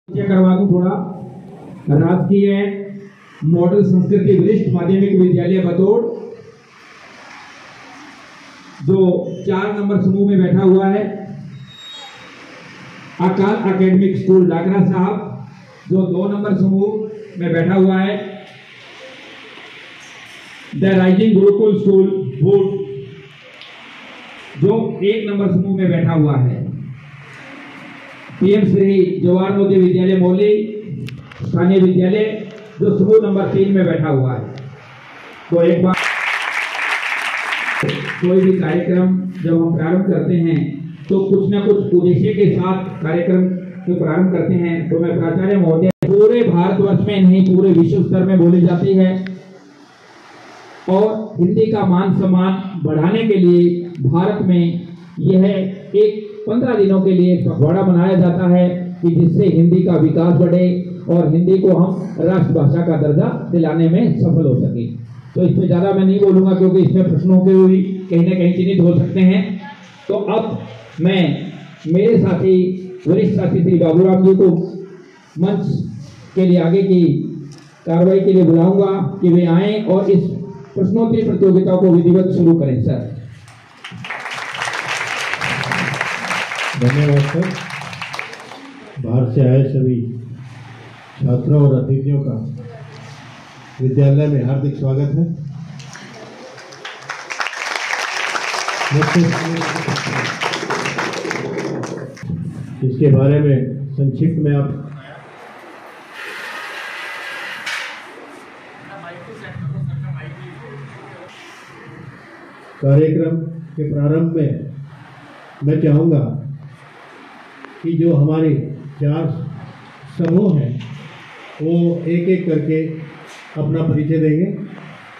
करवा दूं थोड़ा। राजकीय मॉडल संस्कृति वरिष्ठ माध्यमिक विद्यालय बतौर जो 4 नंबर समूह में बैठा हुआ है, अकाल एकेडमिक स्कूल डाकरा साहब जो 2 नंबर समूह में बैठा हुआ है, द राइजिंग गुरुकुल स्कूल भूट जो 1 नंबर समूह में बैठा हुआ है, पीएम श्री जवाहर नवोदय विद्यालय मौली स्थानीय विद्यालय जो समूह नंबर 3 में बैठा हुआ है। तो एक बार कोई भी कार्यक्रम जब हम प्रारंभ करते हैं तो कुछ ना कुछ उद्देश्य के साथ कार्यक्रम को प्रारंभ करते हैं। तो मैं प्राचार्य महोदय, पूरे भारतवर्ष में नहीं पूरे विश्व स्तर में बोली जाती है और हिंदी का मान सम्मान बढ़ाने के लिए भारत में यह एक 15 दिनों के लिए पखवाड़ा मनाया जाता है कि जिससे हिंदी का विकास बढ़े और हिंदी को हम राष्ट्रभाषा का दर्जा दिलाने में सफल हो सके। तो इसमें ज़्यादा मैं नहीं बोलूँगा क्योंकि इसमें प्रश्नों के भी कहीं ना कहीं चिन्हित हो सकते हैं। तो अब मैं मेरे साथी वरिष्ठ साथी श्री बाबूराम जी को मंच के लिए आगे की कार्रवाई के लिए बुलाऊंगा कि वे आएँ और इस प्रश्नोत्तरी प्रतियोगिता को विधिवत शुरू करें। सर धन्यवाद सर। बाहर से आए सभी छात्रों और अतिथियों का विद्यालय में हार्दिक स्वागत है। इसके बारे में संक्षिप्त में आप कार्यक्रम के प्रारंभ में मैं चाहूँगा कि जो हमारे 4 समूह हैं वो एक एक करके अपना परिचय देंगे।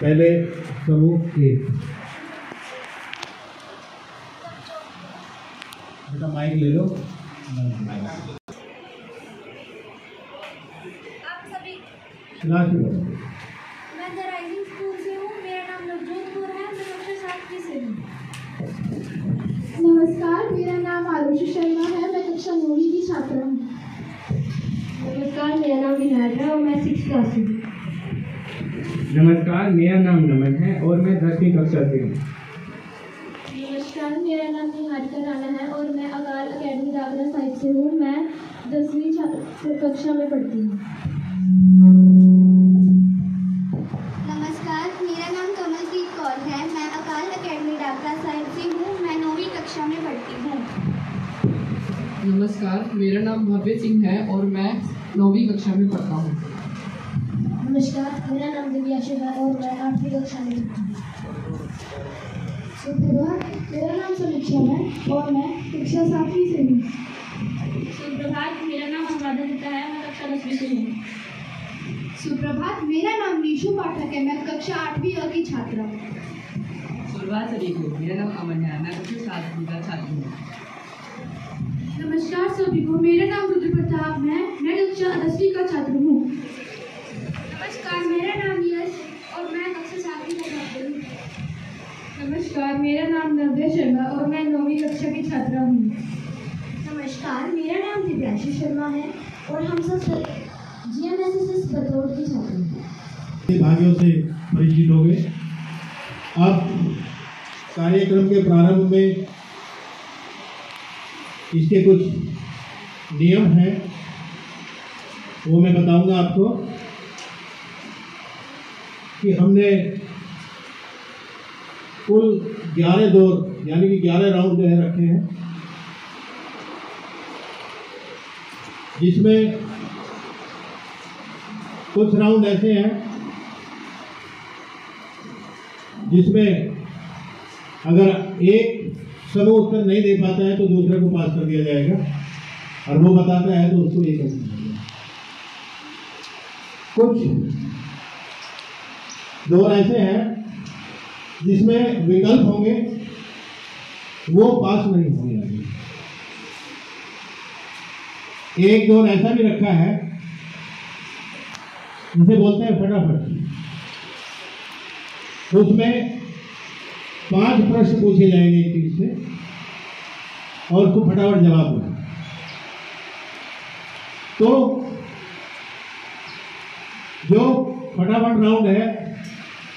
पहले समूह ए, बेटा माइक ले लो। आप सभी, लास्ट में मैं द राइजिंग स्कूल से हूँ। मेरा नाम नवजोत कौर है। मैं कक्षा 7 से हूँ। नमस्कार, मेरा नाम आरुषि शर्मा है। मैं कक्षा 9वीं की छात्रा हूँ। नमस्कार, मेरा नाम विनायक है और मैं 6th क्लास से हूँ। नमस्कार, मेरा नाम नमन है और मैं 10वीं कक्षा से हूँ। नमस्कार, मेरा नाम निहारिका राणा है और मैं अकाल एकेडमी डागरा साहिब से हूँ। मैं 10वीं कक्षा में पढ़ती हूँ। नमस्कार, मेरा नाम कमलप्रीत कौर है। मैं अकाल एकेडमी डागरा साहिब से हूँ। मैं 9वीं कक्षा में पढ़ती हूँ। नमस्कार, मेरा नाम भव्य सिंह है और मैं 9वीं कक्षा में पढ़ता हूँ। नमस्कार, मेरा नाम दिव्याशी है और मैं 8वीं कक्षा में पढ़ती हूँ। सुप्रभात, मेरा नाम समीक्षा है और मैं कक्षा 7वीं से हूँ। सुप्रभात, मेरा नाम अनुराधा दत्ता है। मैं कक्षा 10वीं से हूँ। सुप्रभात, मेरा नाम नीशू पाठक है। मैं कक्षा 8वीं अ की छात्रा हूँ। सुप्रभात सभी को, मेरा नाम अमन है। मैं कक्षा 7वीं का छात्र हूँ। नमस्कार सभी को, मेरा नाम रुद्र प्रताप है। मैं कक्षा 10वीं का छात्र हूँ। नमस्कार, मेरा नाम यश और मैं कक्षा 7वीं का छात्र हूँ। नमस्कार, मेरा नाम नव्या शर्मा और मैं 9वीं कक्षा की छात्रा हूँ। नमस्कार, मेरा नाम दिव्याशी शर्मा है और हम सब GMSS बतौर की छात्र हैं। भाइयों से परिचित हो गए। अब कार्यक्रम के प्रारंभ में इसके कुछ नियम हैं वो मैं बताऊंगा आपको कि हमने कुल 11 दौर यानी कि 11 राउंड जो है रखे हैं, जिसमें कुछ राउंड ऐसे हैं जिसमें अगर एक समूह उत्तर नहीं दे पाता है तो दूसरे को पास कर दिया जाएगा और वो बताता है तो उसको एक अंक मिलेगा। कुछ दौर ऐसे हैं जिसमें विकल्प होंगे, वो पास नहीं होंगे। एक दौर ऐसा भी रखा है जिसे बोलते हैं फटाफट। उसमें 5 प्रश्न पूछे जाएंगे एक चीज से, और उसको फटाफट जवाब देना। तो जो फटाफट राउंड है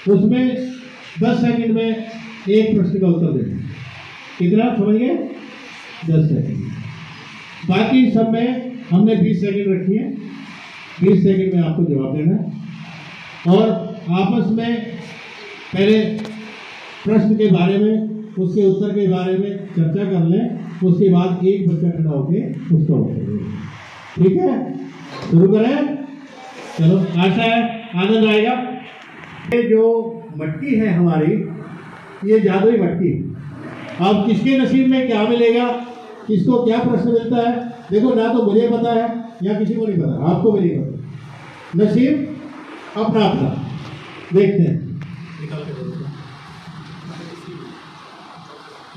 उसमें 10 सेकंड में एक प्रश्न का उत्तर देना। कितना समझ गए? 10 सेकंड। बाकी सब में हमने 20 सेकंड रखी है। 20 सेकंड में आपको जवाब देना है और आपस में पहले प्रश्न के बारे में, उसके उत्तर के बारे में चर्चा कर लें। उसके बाद एक बच्चा खड़ा होकर उसका उत्तर देगा। ठीक है, शुरू करें। चलो, आशा है आनंद आएगा। ये जो मटकी है हमारी, ये जादुई मटकी। अब किसके नसीब में क्या मिलेगा, किसको क्या प्रश्न मिलता है, देखो ना तो मुझे पता है या किसी को नहीं पता, आपको भी नहीं पता। नसीब अपना अपना। देखते हैं।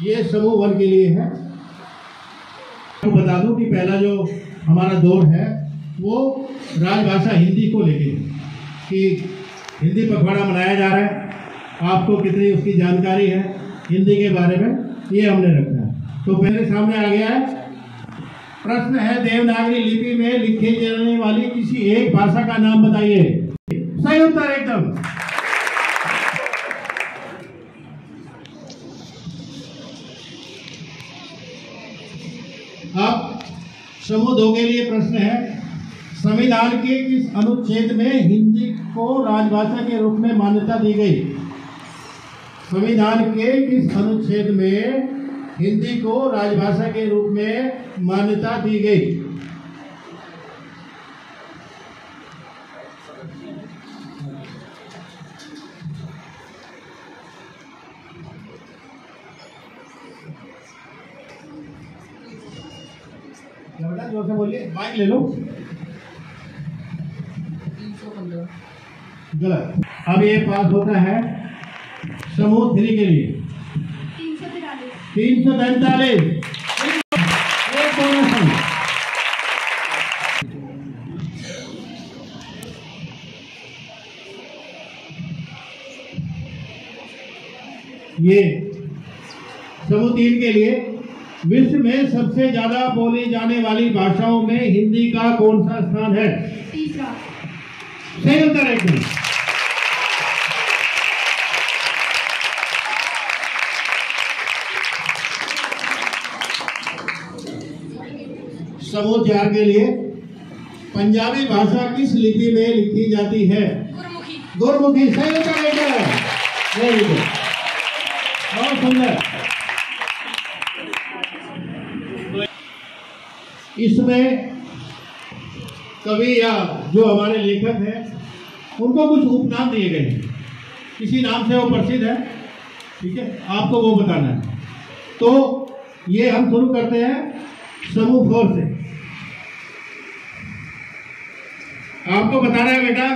ये समूह 1 के लिए है। तो बता दूं कि पहला जो हमारा दौर है वो राजभाषा हिंदी को लेके, कि हिंदी पखवाड़ा मनाया जा रहा है, आपको कितनी उसकी जानकारी है हिंदी के बारे में, ये हमने रखा है। तो पहले सामने आ गया है प्रश्न है, देवनागरी लिपि में लिखी जाने वाली किसी एक भाषा का नाम बताइए। सही उत्तर एकदम। अब समूह 2 के लिए प्रश्न है, संविधान के किस अनुच्छेद में हिंदी को राजभाषा के रूप में मान्यता दी गई? संविधान के किस अनुच्छेद में हिंदी को राजभाषा के रूप में मान्यता दी गई? बेटा जोर से बोलिए, माइक ले लो। 315। गलत। अब ये पास होता है समूह 3 के लिए 343। एक बोनस है। ये समूह 3 के लिए, विश्व में सबसे ज्यादा बोली जाने वाली भाषाओं में हिंदी का कौन सा स्थान है? तीसरा। सही उत्तर एकदम। समूह 4 के लिए, पंजाबी भाषा किस लिपि में लिखी जाती है? गुरमुखी। गुरमुखी। सही उत्तर एकदम। वेरी गुड, बहुत सुंदर। इसमें कवि या जो हमारे लेखक हैं उनको कुछ उपनाम दिए गए हैं, किसी नाम से वो प्रसिद्ध है, ठीक है, आपको वो बताना है। तो ये हम शुरू करते हैं समूह 4 से। आपको बताना है बेटा,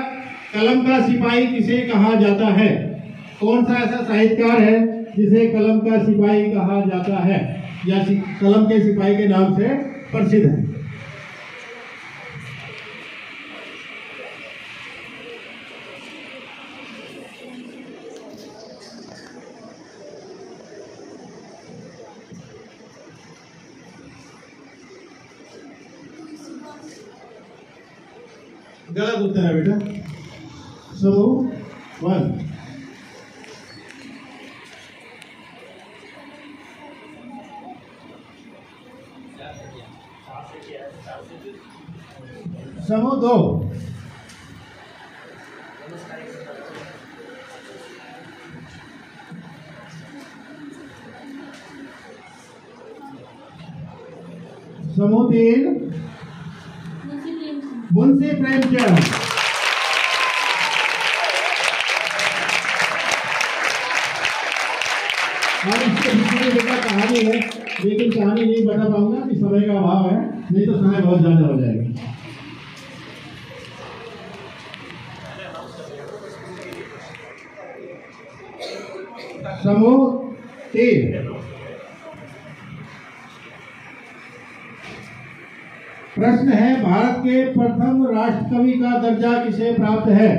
कलम का सिपाही किसे कहा जाता है? कौन सा ऐसा साहित्यकार है जिसे कलम का सिपाही कहा जाता है या कलम के सिपाही के नाम से प्रसिद्ध है? गलत उत्तर है बेटा। समूह 1। समूह 2। समूह 3। मुंशी प्रेमचंद। और इसके पीछे बेटा कहानी है, लेकिन कहानी नहीं बता पाऊंगा कि समय का अभाव है, नहीं तो समय बहुत ज्यादा हो जाएगा। समूह 3। प्रश्न है, भारत के प्रथम राष्ट्रकवि का दर्जा किसे प्राप्त है?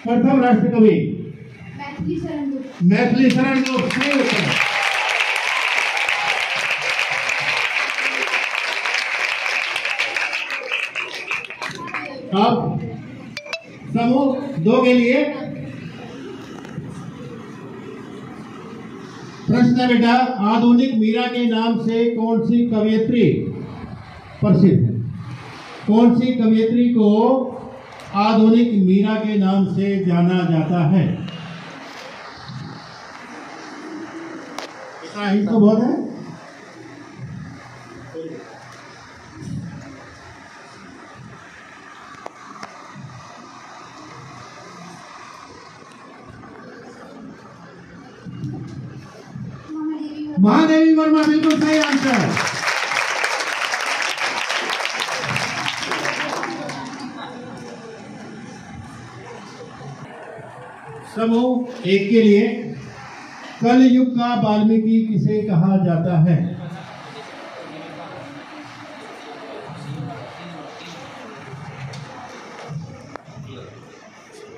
प्रथम राष्ट्रकवि मैथिली शरण गुप्त। सही उत्तर। अब समूह 2 के लिए प्रश्न है बेटा, आधुनिक मीरा के नाम से कौन सी कवयित्री प्रसिद्ध है? कौन सी कवयित्री को आधुनिक मीरा के नाम से जाना जाता है? इतना ही तो बहुत है। महादेवी वर्मा बिल्कुल सही आंसर। समूह 1 के लिए कल युग का वाल्मीकि किसे कहा जाता है?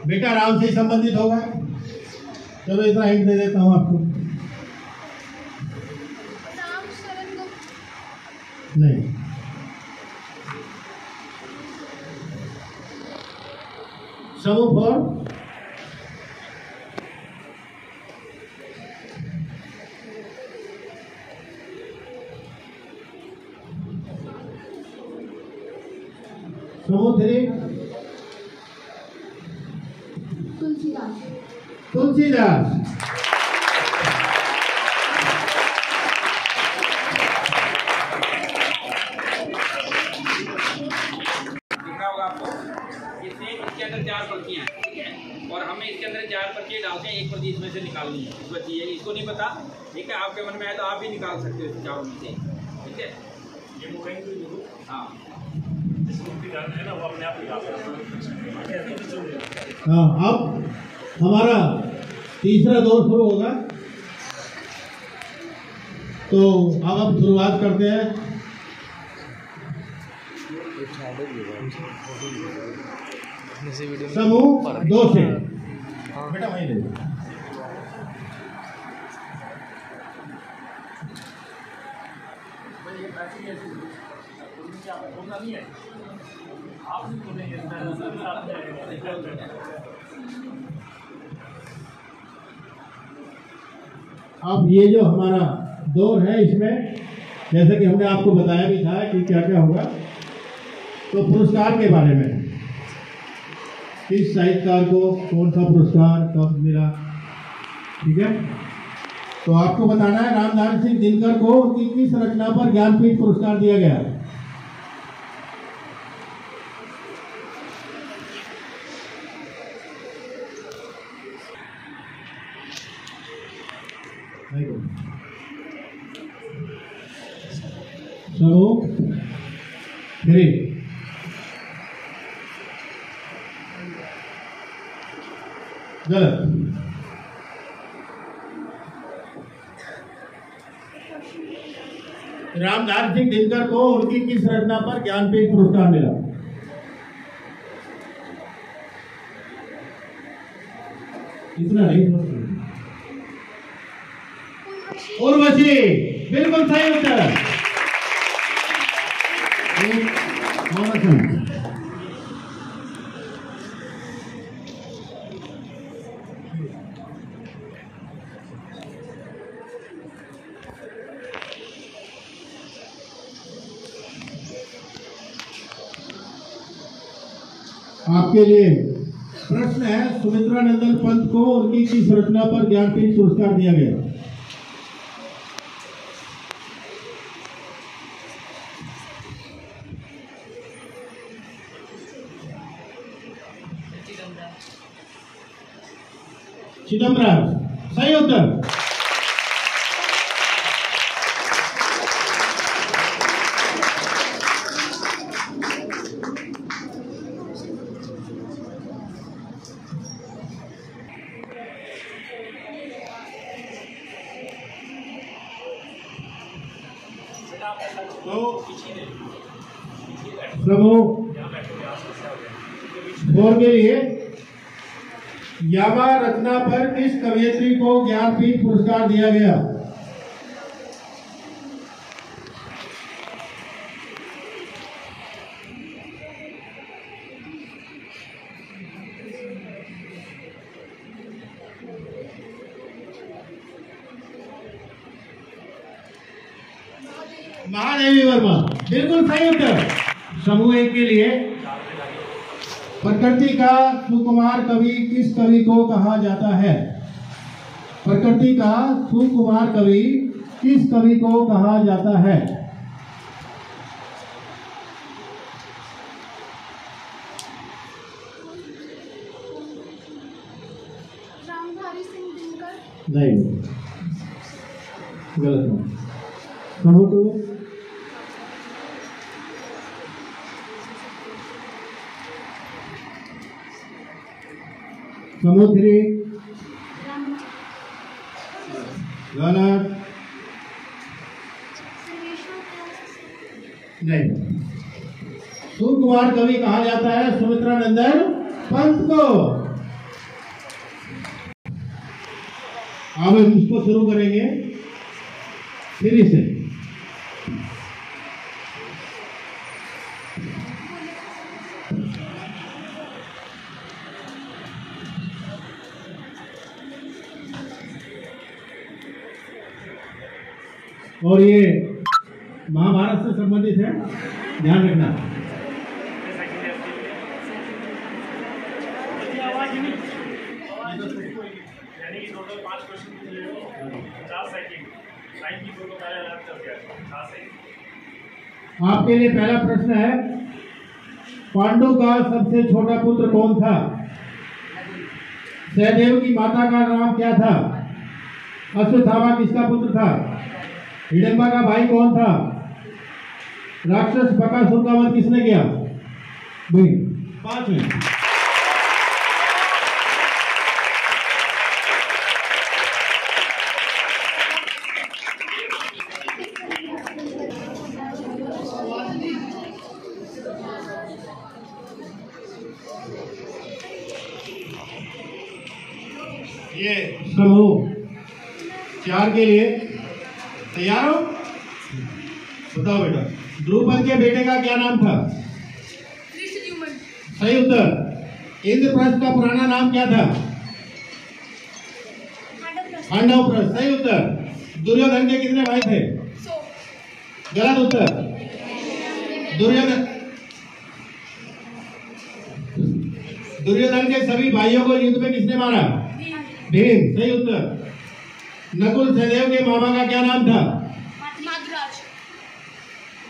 बेटा राम से संबंधित होगा। चलो इतना हिंट दे देता हूं आपको। नहीं, समूह 4 समूह 3 तुलसीदास। तुलसीदास। इसके अंदर 4 पर्चियां हैं, ठीक है, और हमें इसके अंदर 4 पर्चियां डालते हैं, एक पर्ची इसमें से निकालनी है। बची है, इसको नहीं पता, ठीक है, आपके मन में है तो आप भी निकाल सकते हो चारों में से, ठीक है। ये मोबाइल हाँ हाँ, अब हमारा तीसरा दौर शुरू होगा। तो अब हम शुरुआत करते हैं। समूह 2 से बेटा वहीं ले। अब ये जो हमारा दौर है, इसमें जैसे कि हमने आपको बताया भी था कि क्या क्या होगा। तो पुरस्कार के बारे में, किस साहित्यकार को कौन सा पुरस्कार कब मिला, ठीक है। तो आपको बताना है रामधारी सिंह दिनकर को उनकी किस रचना पर ज्ञानपीठ पुरस्कार दिया गया। समूह 3 गलत। रामधारी सिंह दिनकर को उनकी किस रचना पर ज्ञानपीठ पुरस्कार मिला? इतना नहीं, उर्वशी बिल्कुल सही उत्तर। आपके लिए प्रश्न है, सुमित्रा नंदन पंत को उनकी किस रचना पर ज्ञानपीठ पुरस्कार दिया गया? चिदम्बरम सही उत्तर। समूह 4 के लिए यामा रचना पर किस कवयित्री को ज्ञानपीठ पुरस्कार दिया गया? महादेवी वर्मा, बिल्कुल सही उत्तर। समूह एक के लिए प्रकृति का सुकुमार कवि किस कवि को कहा जाता है? प्रकृति का सुकुमार कवि किस कवि को कहा जाता है? रामधारी सिंह दिनकर। नहीं, गलत। समूह टू समूह थ्री गलत। नहीं, सुकुमार कवि कहा जाता है सुमित्रा नंदन पंत को। अब हम इसको शुरू करेंगे फिर से। और ये महाभारत से संबंधित है, ध्यान रखना। आपके लिए पहला प्रश्न है, पांडु का सबसे छोटा पुत्र कौन था? सहदेव की माता का नाम क्या था? अश्वत्थामा किसका पुत्र था? हिडम्बा का भाई कौन था? राक्षस बकासुर का वध किसने किया? भाई 5 मिनट। ये समूह 4 के लिए तैयार हो? बताओ बेटा, द्रुपद के बेटे का क्या नाम था? सही उत्तर। इंद्रप्रस्थ का पुराना नाम क्या था? पांडवप्रस्थ। सही उत्तर। दुर्योधन के कितने भाई थे? गलत उत्तर। दुर्योधन के सभी भाइयों को युद्ध में किसने मारा? भीम। सही उत्तर। नकुल सहदेव के मामा का क्या नाम था?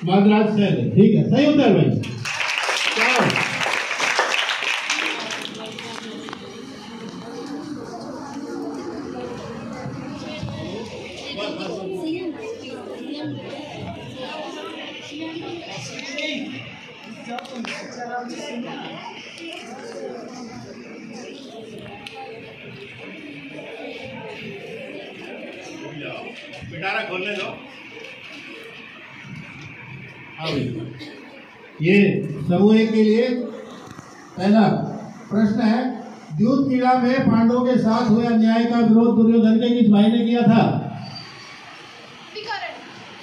माद्राज सहदेव। ठीक है, सही उत्तर भाई। पिटारा खोलने दो। ये समूह के लिए पहला प्रश्न है, द्यूत क्रीड़ा में पांडवों के साथ हुए अन्याय का विरोध दुर्योधन के किस भाई ने किया था?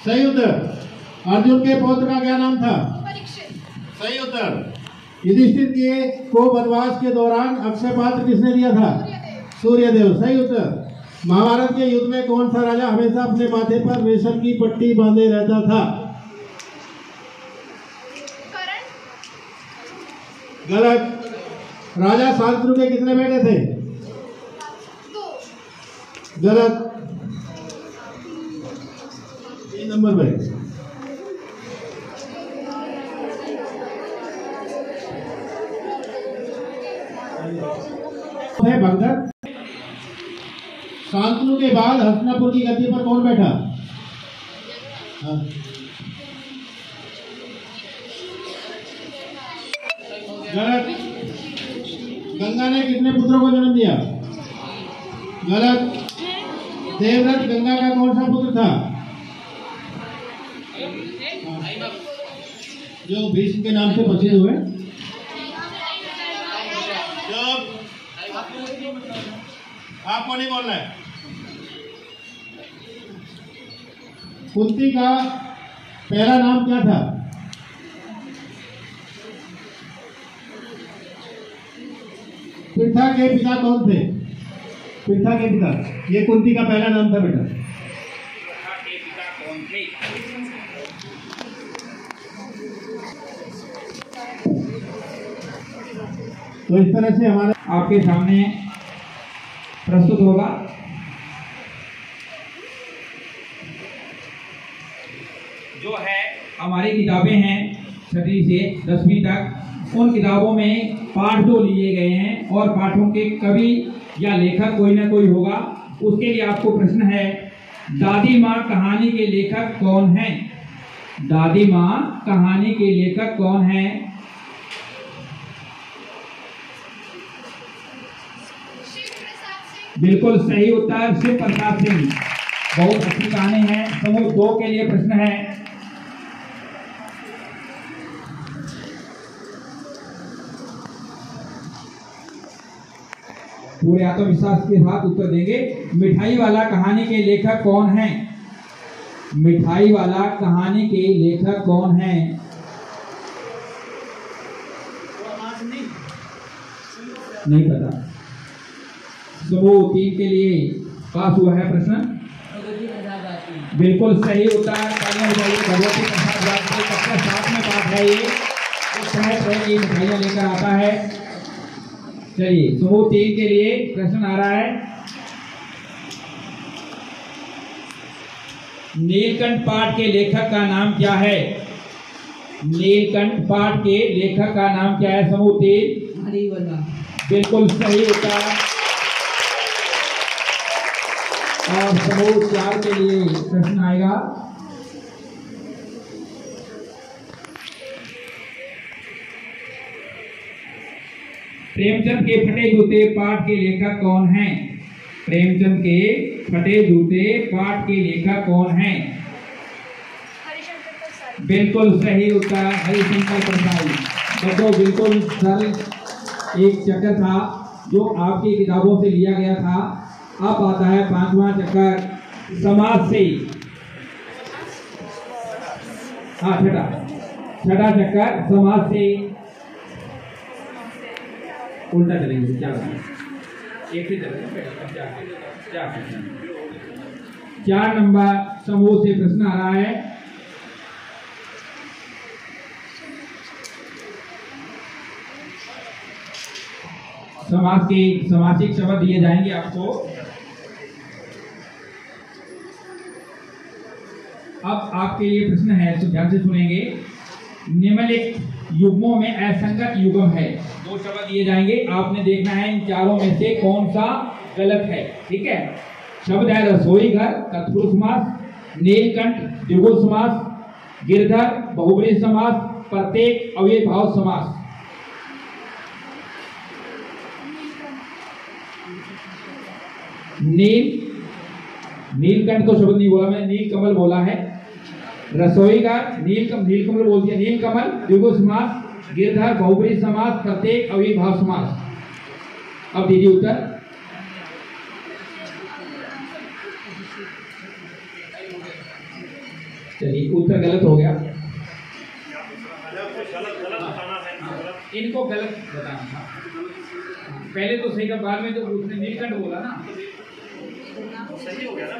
सही उत्तर। अर्जुन के पौत्र का क्या नाम था? सही उत्तर। युधिष्ठिर के को वनवास के दौरान अक्षय पात्र किसने दिया था? सूर्यदेव। सही उत्तर। महाभारत के युद्ध में कौन सा राजा हमेशा अपने माथे पर रेशम की पट्टी बांधे रहता था? गलत। राजा शांतनु के कितने बेटे थे? गलत। 3 नंबर भाई। है भगदत्त। शांतनु के बाद हस्तिनापुर की गद्दी पर कौन बैठा? गलत। गंगा ने कितने पुत्रों को जन्म दिया? गलत। देवव्रत गंगा का कौन सा पुत्र था? जो भीष्म के नाम से प्रसिद्ध हुए। आपको नहीं बोलना है। कुंती का पहला नाम क्या था? पृथा के पिता कौन थे? पृथा के पिता, ये कुंती का पहला नाम था बेटा। तो इस तरह से हमारे आपके सामने प्रस्तुत होगा। जो है हमारी किताबें हैं 6वीं से 10वीं तक, उन किताबों में पाठ जो लिए गए हैं और पाठों के कवि या लेखक कोई ना कोई होगा। उसके लिए आपको प्रश्न है, दादी माँ कहानी के लेखक कौन हैं? दादी माँ कहानी के लेखक कौन हैं? बिल्कुल सही उत्तर, शिव प्रसाद सिंह। बहुत अच्छी कहानी है। समूह 2 के लिए प्रश्न है, पूरे आत्मविश्वास के साथ उत्तर देंगे। मिठाई वाला कहानी के लेखक कौन हैं? मिठाई वाला कहानी के लेखक कौन हैं? नहीं पता। समूह 3 के लिए पास हुआ है प्रश्न। बिल्कुल सही उत्तर, तालियां बजाइए। भगवती प्रसाद वाजपेयी कक्षा 7 में पास है। ये उस समय तरह की मिठाइयां लेकर आता है। चलिए समूह 3 के लिए प्रश्न आ रहा है, नीलकंठ पाठ के लेखक का नाम क्या है? नीलकंठ पाठ के लेखक का नाम क्या है? समूह 3। हरिवल्लभ। बिल्कुल सही उत्तर। और समूह 4 के लिए प्रश्न आएगा, प्रेमचंद के फटे जूते पाठ के लेखक कौन हैं? प्रेमचंद के फटे जूते पाठ के लेखक कौन हैं? बिल्कुल सही उत्तर, हरिशंकर प्रसाद। बच्चों बिल्कुल सरल एक चक्कर था जो आपकी किताबों से लिया गया था। अब आता है 5वां चक्कर समाज से। हाँ, छठा चक्कर समाज से। उल्टा चलेंगे, क्या एक से चलेंगे। 4 नंबर समूह से प्रश्न आ रहा है, समाज के सामाजिक शब्द दिए जाएंगे आपको। अब आपके लिए प्रश्न है तो ध्यान से सुनेंगे। निम्नलिखित युग्मों में असंगत युग्म है। 2 शब्द दिए जाएंगे, आपने देखना है इन चारों में से कौन सा गलत है। ठीक है, शब्द है रसोई घर तत्पुरुष समास, नीलकंठ द्विगु समास, गिरधर बहुब्रीहि समास, प्रत्येक अव्ययीभाव समास। नीलकंठ तो शब्द नहीं बोला मैंने, नीलकमल बोला है। रसोई का नीलकमल बोल दिया, नीलकमल द्विगु समास, गिरधर बहुब्रीहि समास, प्रत्येक अव्ययीभाव समास। अब दीजिए उत्तर। चलिए उत्तर गलत हो गया, इनको गलत बताना था। पहले तो सही का, बाद में तो उसने नीलकंठ बोला ना, सही हो गया ना।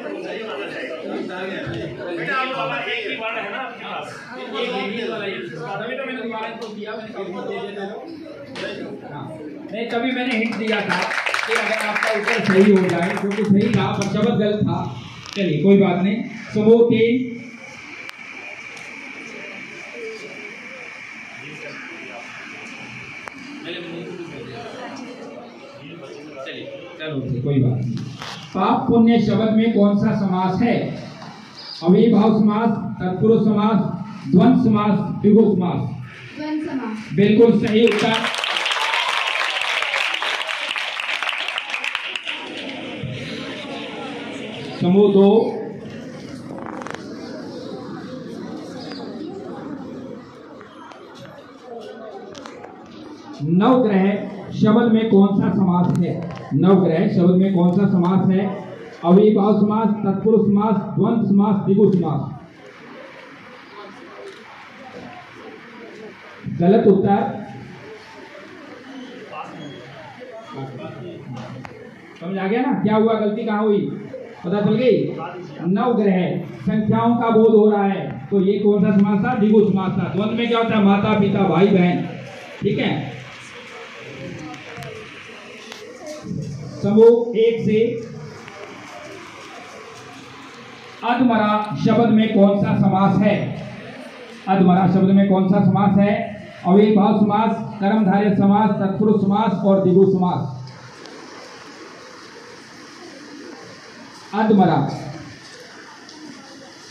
बेटा आप वाला एक ही वर्ड है ना आपके पास, एक ही वाला ही। तभी तो मैंने दोबारा इसको दिया, मैंने कहा दे देते। हाँ, नहीं तभी मैंने हिंट दिया था कि अगर आपका उत्तर सही हो जाए, क्योंकि सही था पर शब्द गलत था। चलिए कोई बात नहीं। समूह 3 चलो कोई बात नहीं। पाप पुण्य शब्द में कौन सा समास है? अव्ययीभाव समास, तत्पुरुष समास, द्वंद्व समास, द्विगु समास। द्वंद्व समास। बिल्कुल सही उत्तर। समूह 2 नवग्रह शब्द में कौन सा समास है? नवग्रह शब्द में कौन सा समास है? अव्ययीभाव समास, तत्पुरुष समास, द्वंद्व समास, द्विगु समास। गलत उत्तर। समझ आ गया ना क्या हुआ, गलती कहाँ हुई, पता चल गई। नवग्रह संख्याओं का बोध हो रहा है, तो ये कौन सा समास था? द्विगु समास था। द्वंद्व में क्या होता है? माता पिता भाई बहन। ठीक है, समूह 1 से अधमरा शब्द में कौन सा समास है? अधमरा शब्द में कौन सा समास है? अव्ययीभाव समास, कर्मधारय समास, तत्पुरुष समास और द्विगु समास। अधमरा,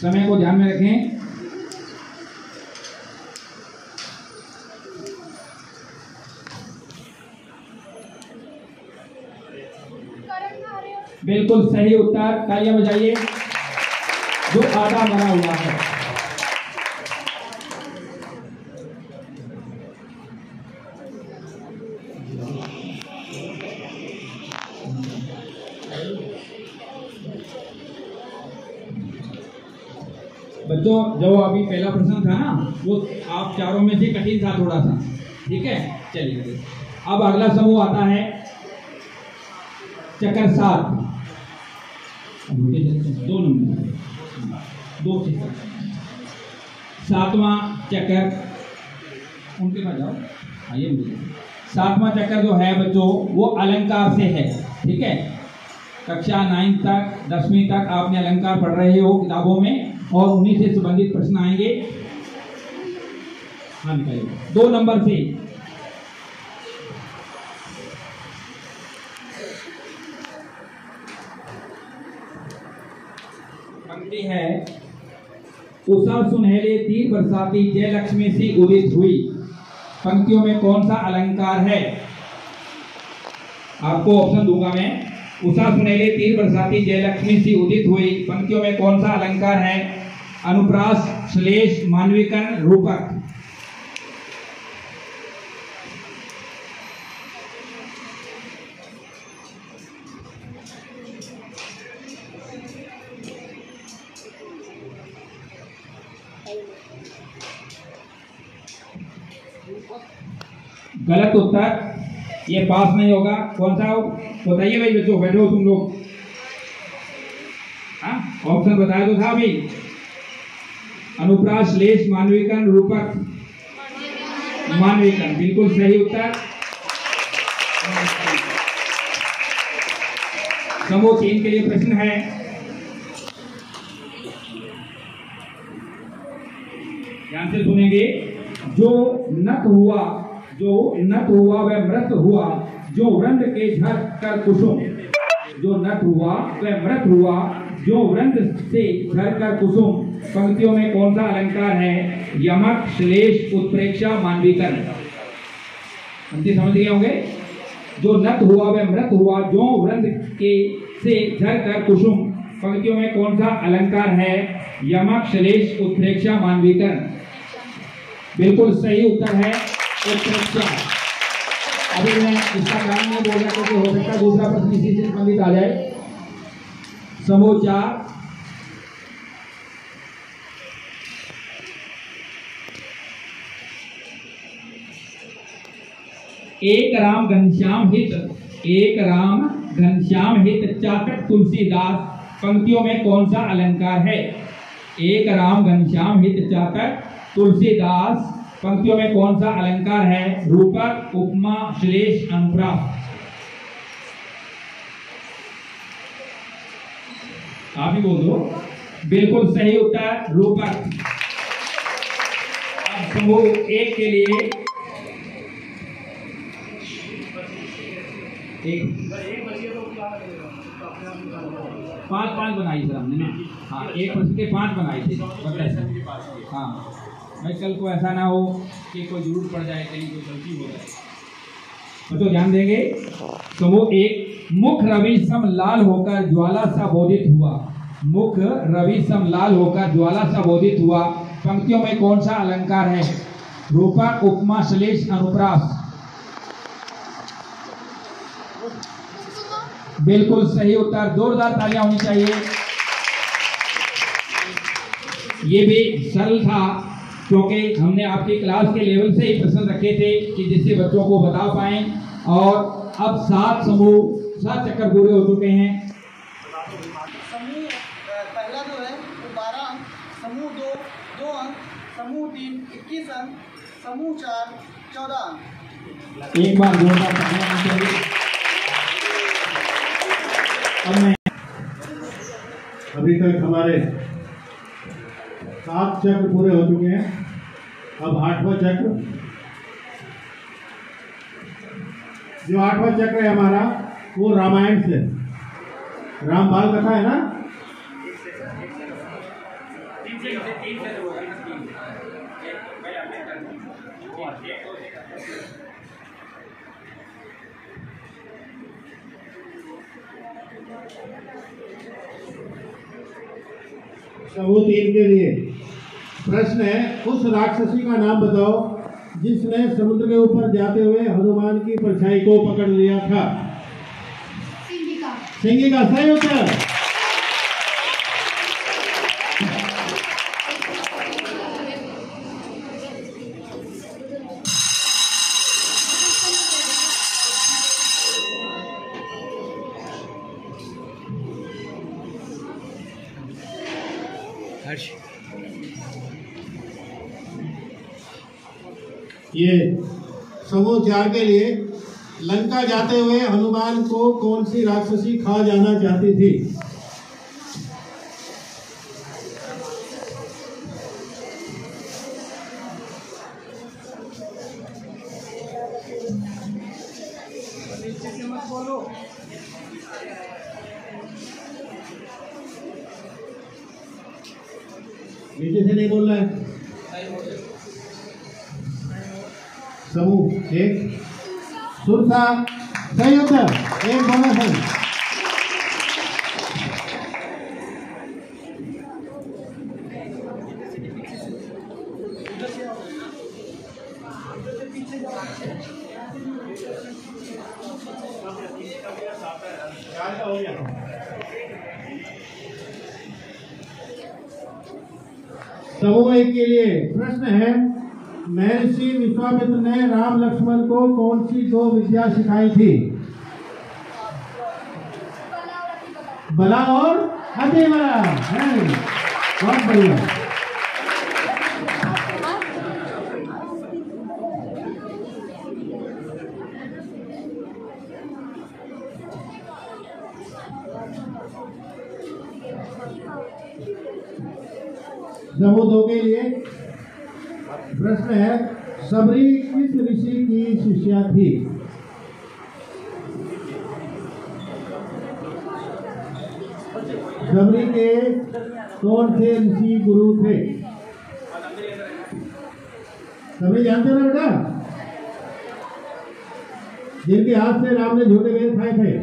समय को ध्यान में रखें। बिल्कुल सही उत्तर, तालियां बजाइए। जो आधा मरा हुआ है। बच्चों, जो अभी पहला प्रश्न था ना, वो आप चारों में से कठिन था थोड़ा सा, ठीक है। चलिए, अब अगला समूह आता है चक्कर 7। 2 नंबर, 2 से 7वां चक्कर, उनके पास जाओ, आइए। 7वां चक्कर जो है बच्चों, वो अलंकार से है, ठीक है। कक्षा 9 तक 10वीं तक आपने अलंकार पढ़ रहे हो किताबों में, और उन्हीं से संबंधित प्रश्न आएंगे। हाँ, निकालिए 2 नंबर से। पंक्ति है, उषा सुनहले तीर बरसाती जय लक्ष्मी सी उदित हुई। पंक्तियों में कौन सा अलंकार है? आपको ऑप्शन दूंगा मैं। उषा सुनहले तीर बरसाती जय लक्ष्मी सी उदित हुई, पंक्तियों में कौन सा अलंकार है? अनुप्रास, श्लेष, मानविकरण, रूपक। गलत उत्तर, ये पास नहीं होगा। कौन सा हो बताइए भाई बच्चों, बैठो तुम लोग। हाँ, ऑप्शन बताया तो था अभी। अनुप्रास, श्लेष, मानविकरण, रूपक। मानविकरण, बिल्कुल सही उत्तर। समूह 3 के लिए प्रश्न है, ध्यान से सुनेंगे। जो नत हुआ वह मृत हुआ, जो वृंद के झर कर कुसुम। जो नत हुआ वह मृत हुआ, जो वृंद से झर कर कुसुम। पंक्तियों में कौन सा अलंकार है? यमक, श्लेष, उत्प्रेक्षा, मानविकरण। पंक्ति समझ गए होंगे। जो नत हुआ वह मृत हुआ, जो वृंद के से झर कर कुसुम। पंक्तियों में कौन सा अलंकार है? यमक, श्लेष, उत्प्रेक्षा, मानविकरण। बिल्कुल सही उत्तर है उत्प्रेक्षा। अभी मैं इसका कारण नहीं बोल रहा क्योंकि हो सकता है दूसरा प्रश्न इसी से संबंधित आ जाए। समूह 4, एक राम घनश्याम हित चातक तुलसीदास। पंक्तियों में कौन सा अलंकार है? एक राम घनश्याम हित चातक तुलसीदास। पंक्तियों में कौन सा अलंकार है? रूपक, उपमा, श्लेष, अनुप्रास। आप ही बोल दो। बिल्कुल सही उत्तर, रूपक। अब समूह 1 के लिए 5 बनाई सर हमने ना। हाँ, 1 प्रश्न के 5 बनाए थे। हाँ भाई, कल को ऐसा ना हो कि कोई जरूरत पड़ जाए, कहीं कोई गलती हो जाए। तो ध्यान देंगे। समूह 1, मुख रवि सम लाल होकर ज्वाला सा बोधित हुआ। मुख रवि सम लाल होकर ज्वाला सा बोधित हुआ। पंक्तियों में कौन सा अलंकार है? रूपक, उपमा, श्लेष, अनुप्रास। बिल्कुल सही उत्तर, जोरदार तालियां होनी चाहिए। ये भी सरल था क्योंकि हमने आपकी क्लास के लेवल से ही प्रश्न रखे थे कि जिससे बच्चों को बता पाएं। और अब 7 चक्कर पूरे हो चुके हैं। समूह पहला जो है वो 12 अंक, समूह 2 2 अंक, समूह 3 21 अंक, समूह 4 14 अंक। एक बार जोरदार तालियां होनी चाहिए। अब मैं अभी तक हमारे 7 चक्र पूरे हो चुके हैं। अब 8वां चक्र, जो 8वां चक्र है हमारा वो रामायण से, राम बाल कथा है ना। समूह 3 के लिए प्रश्न है, उस राक्षसी का नाम बताओ जिसने समुद्र के ऊपर जाते हुए हनुमान की परछाई को पकड़ लिया था। सिंगिका। सिंगिका सही उत्तर। ये समूह 4 के लिए, लंका जाते हुए हनुमान को कौन सी राक्षसी खा जाना चाहती थी। नीचे से नहीं बोलना है। समूह 1 सुरसा सही उत्तर, एक बोनस है। हो गया। समूह 1 के लिए प्रश्न है, महर्षि विश्वामित्र ने राम लक्ष्मण को कौन सी 2 विद्या सिखाई थी। बला और अति बला। बहुत बढ़िया। समूह 2 के लिए प्रश्न है, सबरी किस ऋषि की शिष्या थी। सबरी के कौन से ऋषि गुरु थे। सबरी जानते हो ना बेटा, जिनके हाथ से राम ने झूठे वेद खाए थे।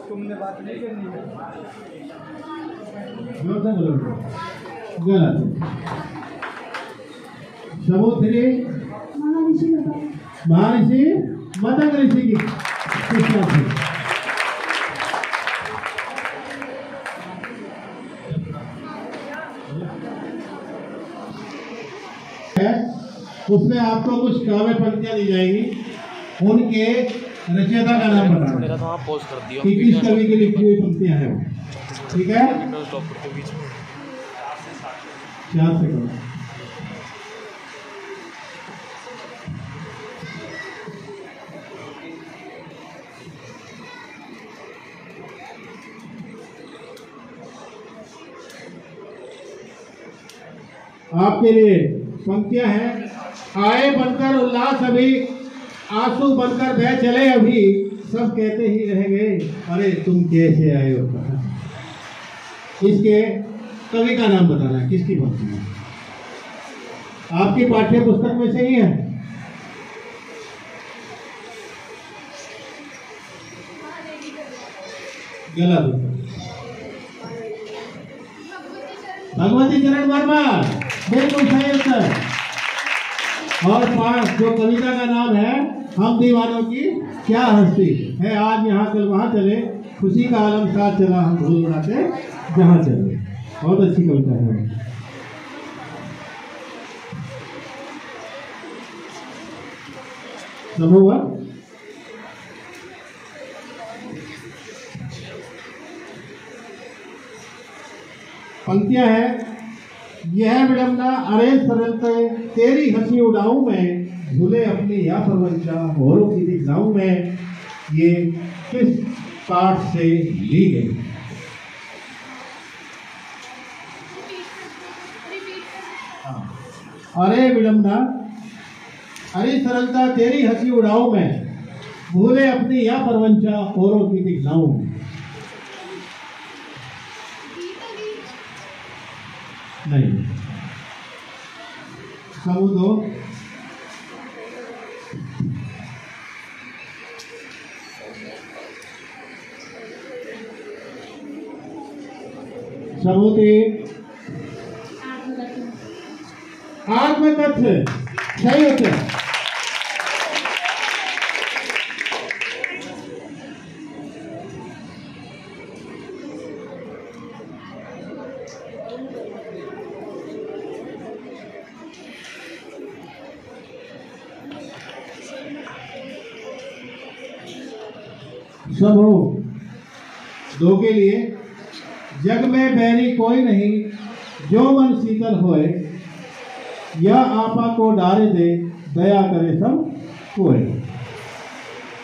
तुमने बात नहीं करनी है। गलत। समूह 3 महर्षि मतंग ऋषि की शिष्या थी। उसमें आपको कुछ काव्य पंक्तियां दी जाएंगी, उनके रचयिता का नाम बताना कि किस कवि की लिखी हुई पंक्तियां हैं। ठीक है, 4 सेकंड। आपके लिए पंक्तियां हैं, आए बनकर उल्लास अभी, आंसू बनकर बह चले अभी, सब कहते ही रह गए अरे तुम कैसे आए हो। इसके कवि का नाम बताना है, किसकी पंक्ति है। आपकी पाठ्य पुस्तक में से ही है। गलत। भगवती चरण वर्मा, बिल्कुल सही उत्तर। और 5 जो कविता का नाम है, हम दीवानों की क्या हस्ती है, आज यहाँ कल वहाँ चले, खुशी का आलम साथ चला, हम ढोल उड़ाते जहाँ चले। बहुत अच्छी कविता है। समूह पंक्तियां है। यह विडंबना अरे सरलते तेरी हंसी उड़ाऊं मैं, भूले अपनी या परवंशा औरों की दिखलाऊं मैं। ये किस पाठ से ली गई? अरे विडंबना अरे सरलता तेरी हंसी उड़ाऊं मैं, भूले अपनी या परवंशा औरों की दिखलाऊं। नहीं, समूह दो। समूह तीन आत्मकथ्य सही होते हैं। समूह दो के लिए जग में बैरी कोई नहीं, जो मन शीतल होए, या आपा को डारे दे, दया करे सब कोई।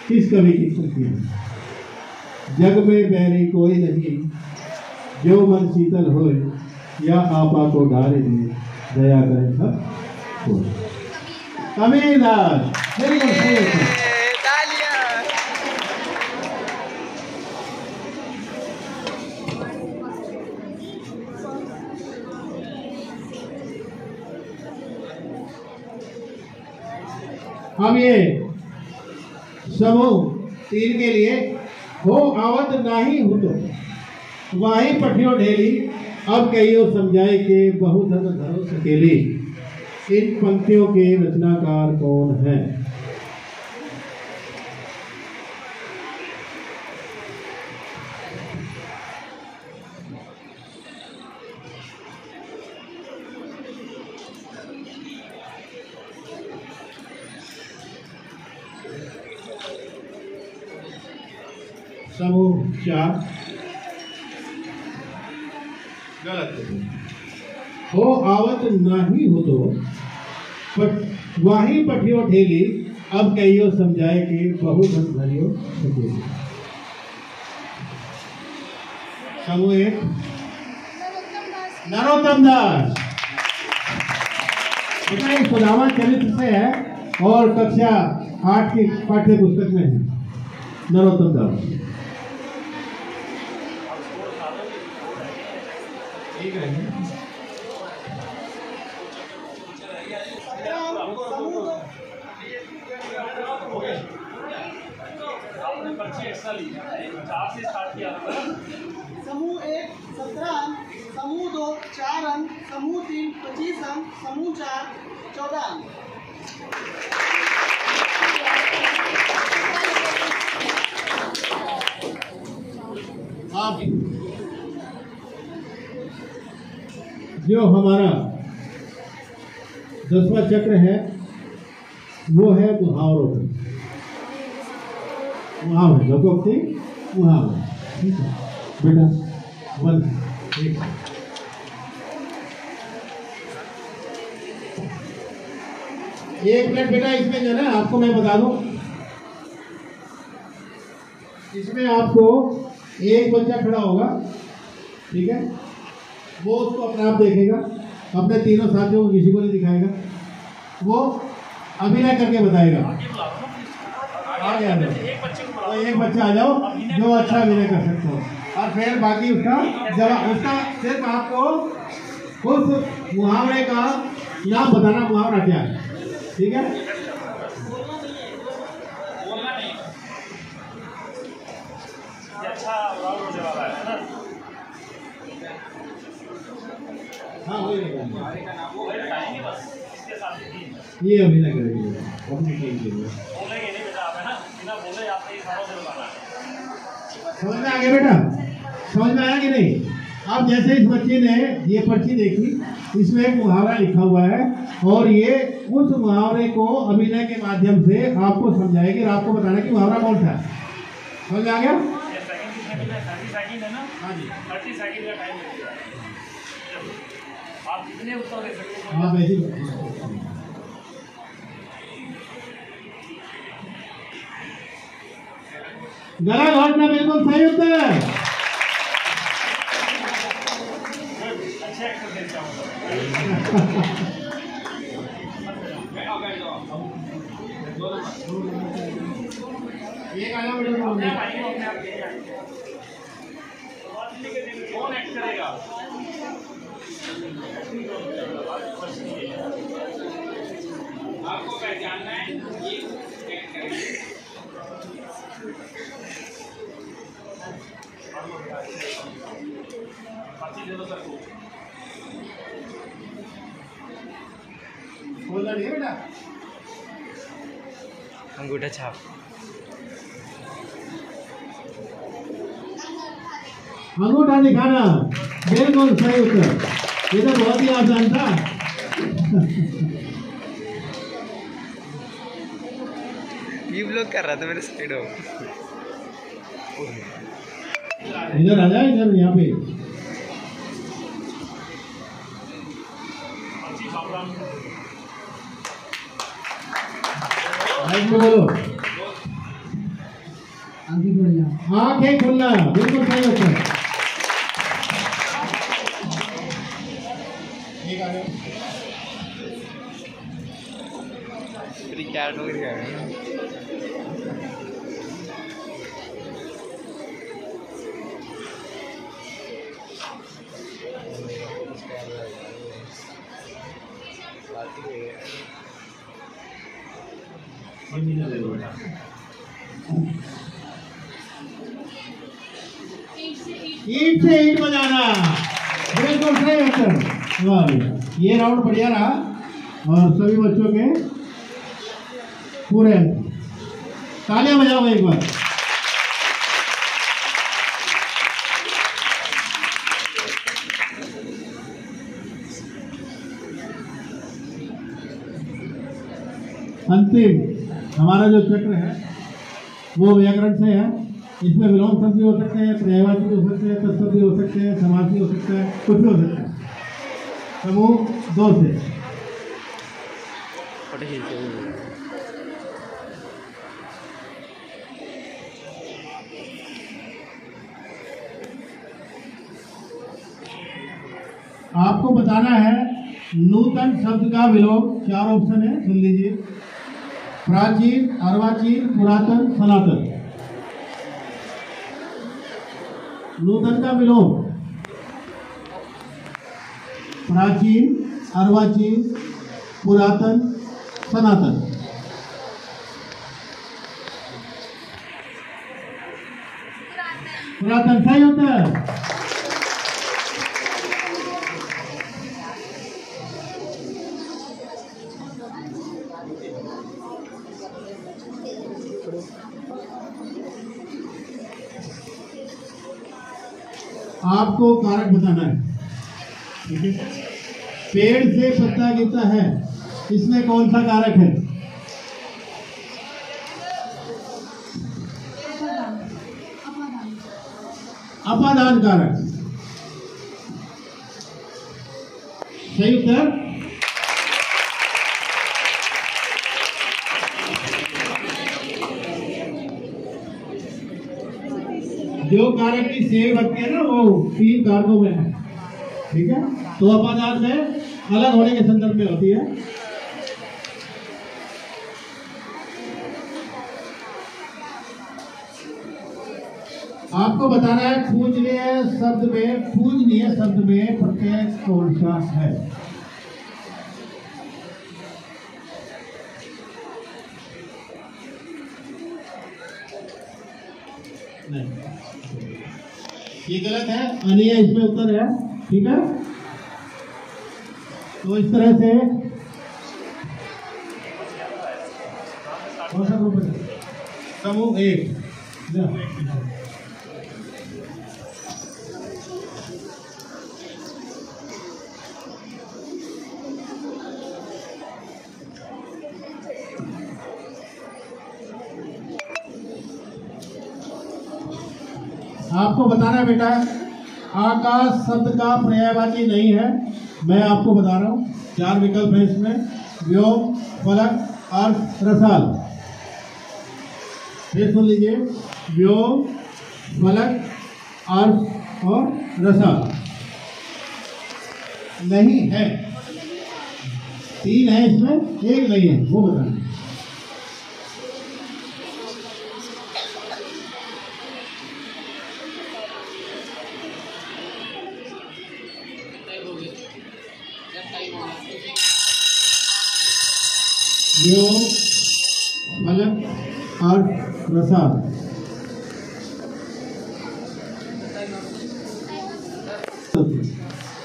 किस कवि की पंक्ति है? जग में बैरी कोई नहीं, जो मन शीतल होए, या आपा को डारे दे, दया करे सब कोई। कबीरदास। अब ये समूह तीन के लिए हो आवत नाही हो तो वाही पठियो ढेली, अब कहियो समझाए के बहुधन धरो सकेली। इन पंक्तियों के रचनाकार कौन है? समूह चार गलत। हो आवत नाही हो तो वाही पठियो ढेली, अब कहियो समझाए के बहुधन धरियो सकेली। समूह एक नरोत्तम दास। बेटा सुदामा चरित्र से है और कक्षा 8 की पाठ्य पुस्तक में है। नरोत्तम दास समूह 1 17 अंक, समूह 2 4 अंक, समूह 3 25 अंक, समूह 4 14 अंक। आप जो हमारा 10वां चक्र है वो है मुहावरों पे। मुहावरे लोकोक्ति मुहावरे। ठीक है बेटा, वन एक मिनट बेटा, इसमें जो है आपको मैं बता दूं, इसमें आपको एक बच्चा खड़ा होगा, ठीक है, वो उसको अपने आप देखेगा, अपने तीनों साथियों को किसी को नहीं दिखाएगा, वो अभिनय करके बताएगा। आ गया तो एक बच्चा आ जाओ जो अच्छा अभिनय कर सकते हो, और फिर बाकी उसका जवाब, उसका सिर्फ आपको उस मुहावरे का नाम बताना, मुहावरा क्या है, ठीक है। हाँ वही ये अभिनय करेंगे अपनी टीम के लिए। समझ में आ गया बेटा? समझ में आया कि नहीं? अब जैसे इस बच्चे ने ये पर्ची देखी, इसमें एक मुहावरा लिखा हुआ है और ये उस मुहावरे को अभिनय के माध्यम से आपको समझाएगी और आपको बताना कि मुहावरा कौन सा है। समझ आ गया? हाँ जी, 30 सेकंड का टाइम लगेगा। आप कितने उत्तर दे सकते हैं? हाँ वैसे गला घोटना बिल्कुल सही उत्तर है। अच्छे एक्सरसाइज चाहूँगा। एक आया वीडियो कौन एक्ट करेगा? आपको पहचानना है, ये एक्ट करेगा। बोलना नहीं है बेटा। अंगूठा छाप। अंगूठा दिखाना बिल्कुल सही उत्तर। ये तो बहुत ही आसान था। ये ब्लॉक कर रहा था मेरे साइड हो। इधर आ जा, इधर यहाँ पे। बोलो आंखें खुलना बिल्कुल सही उत्तर। ईंट से ईंट बजाना बिल्कुल सही उत्तर। ये राउंड बढ़िया रहा और सभी बच्चों के पूरे तालियां बजाओ एक बार। अंतिम हमारा जो चक्र है वो व्याकरण से है। इसमें विलोम शब्द भी हो सकते हैं, पर्यायवाची भी हो सकते हैं, तत्शब्द भी हो सकते हैं, समास भी हो सकता है, कुछ भी हो सकता है। समूह 2 से आपको बताना है नूतन शब्द का विलोम। 4 ऑप्शन है, सुन लीजिए। प्राचीन, अर्वाचीन, पुरातन, सनातन। नूतन का विलोम प्राचीन, अर्वाचीन, पुरातन, सनातन। पुरातन सही होता है। आपको कारक बताना है, ठीक है? पेड़ से पत्ता गिरता है, इसमें कौन सा कारक है? अपादान कारक। सही उत्तर। जो कारक की सेव रखते हैं ना वो 3 कारकों में है, ठीक है? तो अपादान में अलग होने के संदर्भ में होती है। आपको बताना है पूजनीय शब्द में प्रत्यय कौन सा है? नहीं, ये गलत है। अनीय इसमें उत्तर है, ठीक है? तो इस तरह से कौन सा ग्रुप है? समूह 1। आपको बताना है बेटा, आकाश शब्द का पर्यायवाची नहीं है। मैं आपको बता रहा हूँ, 4 विकल्प है इसमें, व्योम, फलक, अर्थ, रसाल। फिर सुन लीजिए, व्योम, फलक, अर्थ और रसाल। नहीं है, 3 है इसमें, 1 नहीं है, वो बताना। व्योम, फलक, अर्थ, रसाल।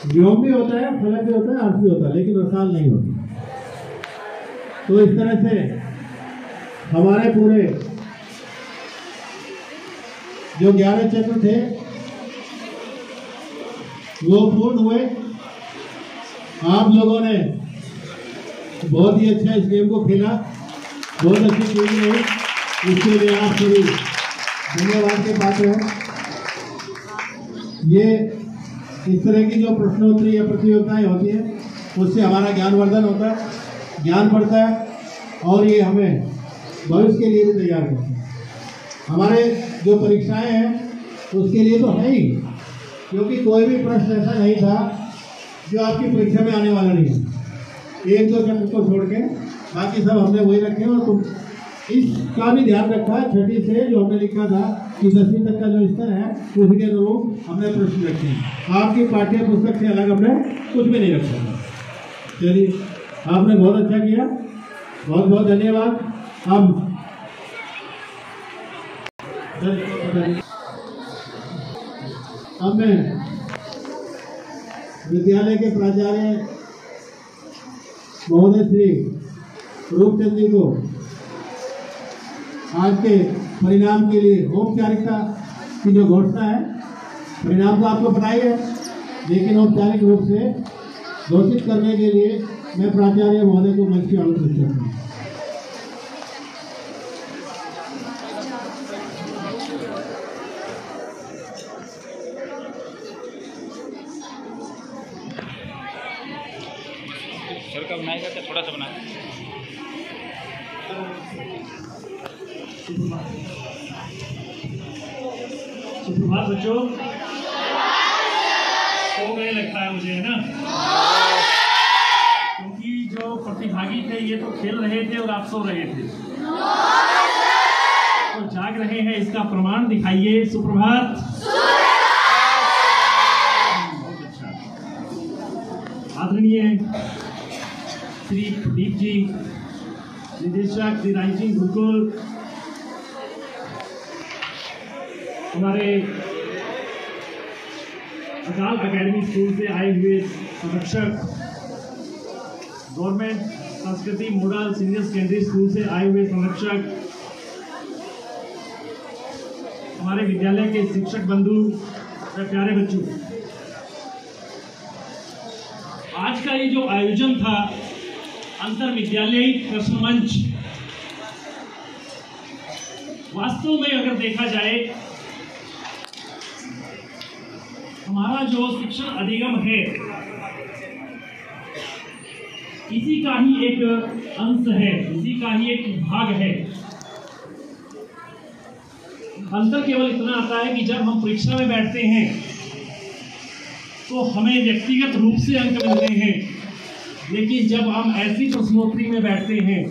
व्योम भी होता है, फलक भी होता है, अर्थ भी होता है, लेकिन रसाल नहीं होता। तो इस तरह से हमारे पूरे जो 11 चक्र थे वो पूर्ण हुए। आप लोगों ने बहुत ही अच्छा इस गेम को खेला, बहुत अच्छी टीम रही, इसके लिए आप सभी धन्यवाद के पात्र हैं। ये इस तरह की जो प्रश्नोत्तरी या प्रतियोगिताएं होती हैं उससे हमारा ज्ञानवर्धन होता है, ज्ञान बढ़ता है और ये हमें भविष्य के लिए भी तैयार करता है। हमारे जो परीक्षाएं हैं उसके लिए तो है ही, क्योंकि कोई भी प्रश्न ऐसा नहीं था जो आपकी परीक्षा में आने वाला नहीं है। 1-2 चक्र को छोड़ के बाकी सब हमने वही रखे और तुम इसका भी ध्यान रखा, 6ठी से जो हमने लिखा था कि 10वीं तक का जो स्तर है उसके अनुरूप हमने प्रश्न रखे हैं। आपकी पाठ्य पुस्तक से अलग हमने कुछ भी नहीं रखा था। चलिए, आपने बहुत अच्छा किया, बहुत बहुत धन्यवाद। अब मैं विद्यालय के प्राचार्य महोदय श्री रूपचंद जी को आज के परिणाम के लिए औपचारिकता की जो घोषणा है, परिणाम तो आपको पता ही है, लेकिन औपचारिक रूप से घोषित करने के लिए मैं प्राचार्य महोदय को मंच की आमंत्रित करता हूँ। सर का बनाएगा क्या, थोड़ा सा बना। सुप्रभात बच्चों, सो गए लगता है मुझे, है ना? क्योंकि जो प्रतिभागी थे ये तो खेल रहे थे और आप सो रहे थे, तो जाग रहे हैं इसका प्रमाण दिखाइए। सुप्रभात। बहुत अच्छा। आदरणीय श्री प्रदीप जी, निदेशक दी राइजिंग गुरुकुल, हमारे अकाल एकेडमी स्कूल से आए हुए संरक्षक, गवर्नमेंट संस्कृति मॉडल सीनियर सेकेंडरी स्कूल से आए हुए संरक्षक, हमारे विद्यालय के शिक्षक बंधु और प्यारे बच्चों, आज का ये जो आयोजन था अंतर विद्यालयी प्रश्न मंच, वास्तव में अगर देखा जाए हमारा जो शिक्षण अधिगम है इसी का ही एक अंश है, इसी का ही एक भाग है। अंतर केवल इतना आता है कि जब हम परीक्षा में बैठते हैं तो हमें व्यक्तिगत रूप से अंक मिलते हैं, लेकिन जब हम ऐसी प्रश्नोत्तरी में बैठते हैं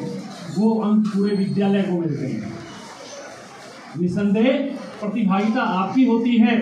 वो अंक पूरे विद्यालय को मिलते हैं। निसंदेह प्रतिभागिता आपकी होती है,